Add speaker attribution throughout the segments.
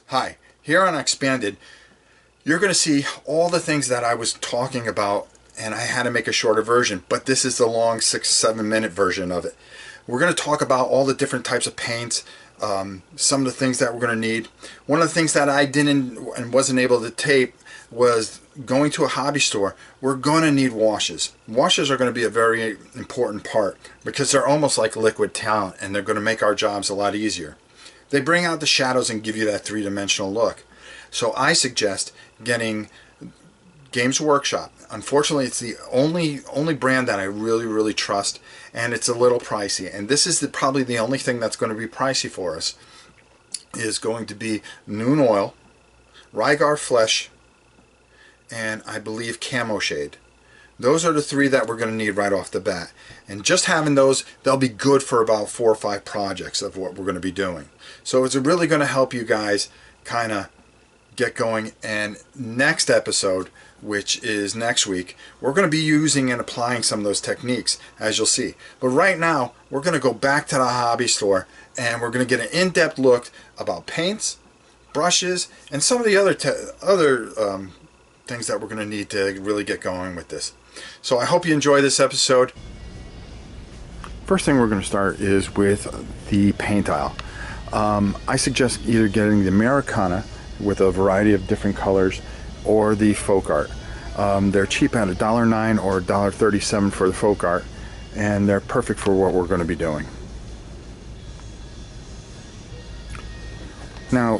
Speaker 1: Hi, here on Expanded, you're going to see all the things that I was talking about, and I had to make a shorter version, but this is the long 6-7 minute version of it. We're going to talk about all the different types of paints, some of the things that we're going to need. One of the things that I didn't and wasn't able to tape was going to a hobby store. We're going to need washes. Washes are going to be a very important part because they're almost like liquid talent, and they're going to make our jobs a lot easier. They bring out the shadows and give you that three-dimensional look. So I suggest getting Games Workshop. Unfortunately, it's the only brand that I really trust, and it's a little pricey. And this is probably the only thing that's going to be pricey for us, is going to be Noon Oil, Rygar Flesh, and I believe Camo Shade. Those are the three that we're going to need right off the bat. And just having those, they'll be good for about 4 or 5 projects of what we're going to be doing. So it's really going to help you guys kind of get going. And next episode, which is next week, we're going to be using and applying some of those techniques, as you'll see. But right now, we're going to go back to the hobby store, and we're going to get an in-depth look about paints, brushes, and some of the other things that we're going to need to really get going with this. So I hope you enjoy this episode. First thing we're going to start is with the paint aisle. I suggest either getting the Americana with a variety of different colors or the Folk Art. They're cheap at $1.09 or $1.37 for the Folk Art, and they're perfect for what we're going to be doing. Now,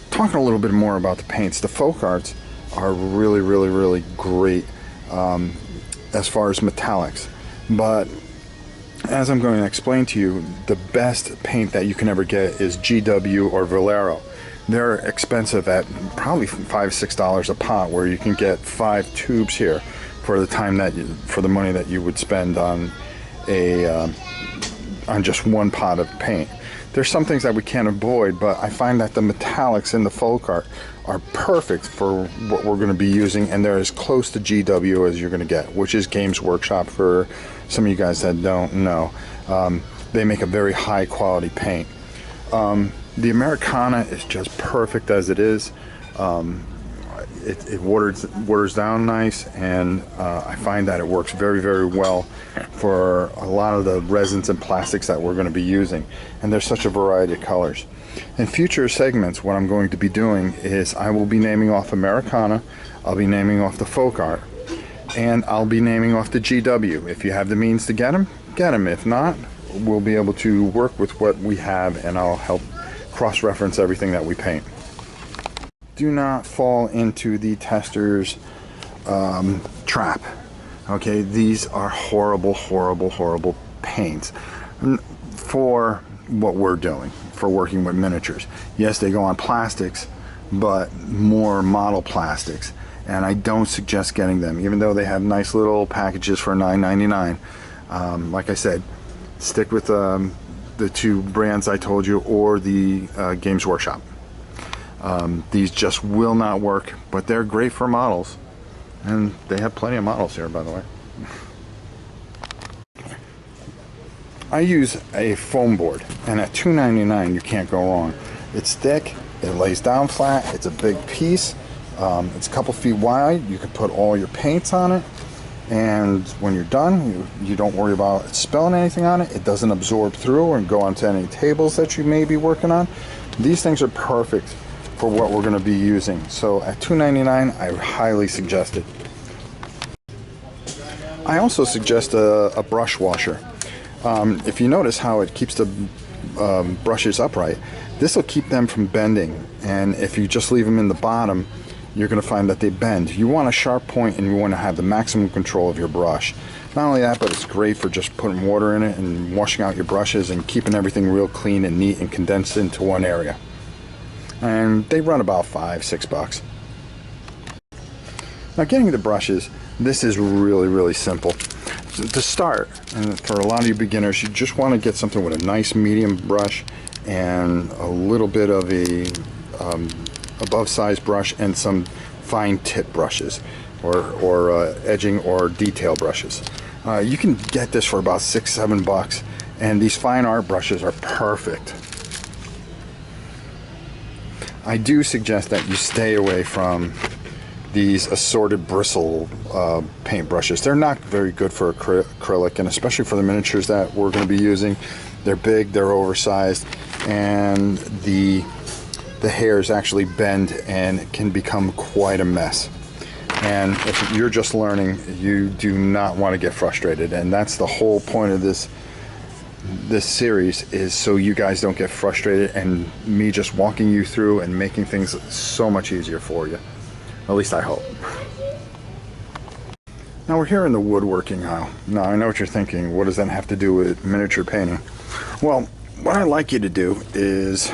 Speaker 1: talking a little bit more about the paints, the Folk Arts are really great as far as metallics, but as I'm going to explain to you, the best paint that you can ever get is GW or Vallejo. They're expensive at probably $5-6 a pot, where you can get 5 tubes here for the time that for the money that you would spend on on just one pot of paint. There's some things that we can't avoid, but I find that the metallics in the Folk Art are perfect for what we're going to be using, and they're as close to GW as you're going to get, which is Games Workshop for some of you guys that don't know. They make a very high quality paint. The Americana is just perfect as it is. It waters down nice, and I find that it works very well for a lot of the resins and plastics that we're going to be using, and there's such a variety of colors. In future segments, what I'm going to be doing is I will be naming off Americana, I'll be naming off the Folk Art, and I'll be naming off the GW. If you have the means to get them, get them. If not, we'll be able to work with what we have, and I'll help cross-reference everything that we paint. Do not fall into the tester's trap. Okay, these are horrible paints for what we're doing, for working with miniatures. Yes, they go on plastics, but more model plastics, and I don't suggest getting them, even though they have nice little packages for $9.99. Like I said, stick with the 2 brands I told you, or the Games Workshop. These just will not work, but they're great for models, and they have plenty of models here, by the way. I use a foam board, and at $2.99 you can't go wrong. It's thick, it lays down flat, it's a big piece, it's a couple feet wide. You can put all your paints on it, and when you're done, you don't worry about spilling anything on it. It doesn't absorb through and go onto any tables that you may be working on. These things are perfect for what we're going to be using. So at $2.99, I highly suggest it. I also suggest a brush washer. If you notice how it keeps the brushes upright, this will keep them from bending, and if you just leave them in the bottom, you're going to find that they bend. You want a sharp point, and you want to have the maximum control of your brush. Not only that, but it's great for just putting water in it and washing out your brushes and keeping everything real clean and neat and condensed into one area. And they run about $5-6. Now, getting the brushes, this is really simple. To start, and for a lot of you beginners, you just want to get something with a nice medium brush and a little bit of a above size brush and some fine tip brushes or edging or detail brushes. You can get this for about $6-7, and these fine art brushes are perfect. I do suggest that you stay away from these assorted bristle paint brushes. They're not very good for acrylic, and especially for the miniatures that we're going to be using. They're big, they're oversized, and the hairs actually bend and can become quite a mess. And if you're just learning, you do not want to get frustrated, and that's the whole point of this series, is so you guys don't get frustrated, and me just walking you through and making things so much easier for you. At least I hope. Now we're here in the woodworking aisle. Now I know what you're thinking, what does that have to do with miniature painting? Well, what I'd like you to do is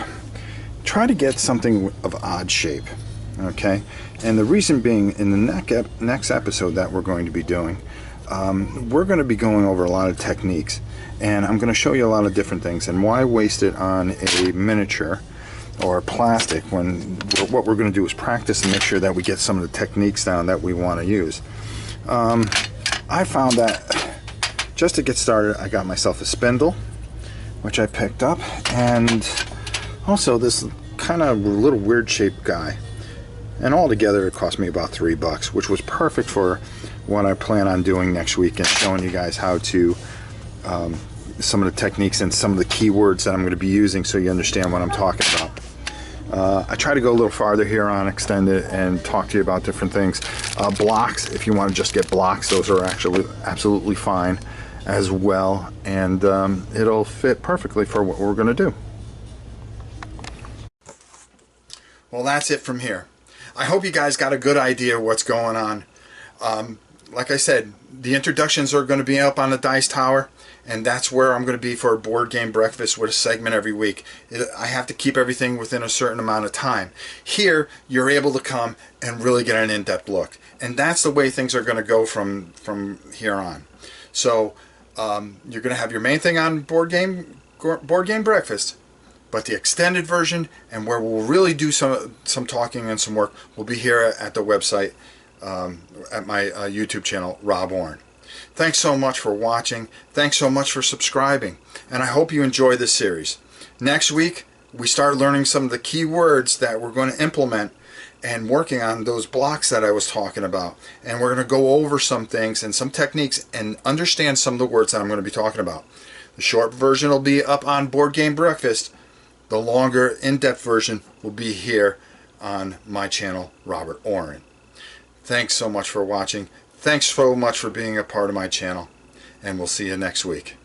Speaker 1: try to get something of odd shape, okay? And the reason being, in the next episode that we're going to be doing, we're going to be going over a lot of techniques, and I'm going to show you a lot of different things, and why waste it on a miniature or plastic when what we're going to do is practice and make sure that we get some of the techniques down that we want to use. I found that just to get started, I got myself a spindle, which I picked up, and also this kind of little weird shaped guy, and altogether it cost me about $3, which was perfect for what I plan on doing next week and showing you guys how to some of the techniques and some of the keywords that I'm going to be using, so you understand what I'm talking about. I try to go a little farther here on Extended and talk to you about different things. Blocks, if you want to just get blocks, those are actually absolutely fine as well, and it'll fit perfectly for what we're going to do. Well, that's it from here. I hope you guys got a good idea of what's going on. Like I said, the introductions are going to be up on the Dice Tower, and that's where I'm going to be for a board game breakfast with a segment every week. I have to keep everything within a certain amount of time. Here, you're able to come and really get an in-depth look, and that's the way things are going to go from here on. So you're going to have your main thing on board game breakfast, but the extended version, and where we'll really do some talking and some work, will be here at the website, at my YouTube channel, Rob Oren. Thanks so much for watching. Thanks so much for subscribing. And I hope you enjoy this series. Next week, we start learning some of the key words that we're going to implement and working on those blocks that I was talking about. And we're going to go over some things and some techniques and understand some of the words that I'm going to be talking about. The short version will be up on Board Game Breakfast. The longer, in-depth version will be here on my channel, Robert Oren. Thanks so much for watching. Thanks so much for being a part of my channel, and we'll see you next week.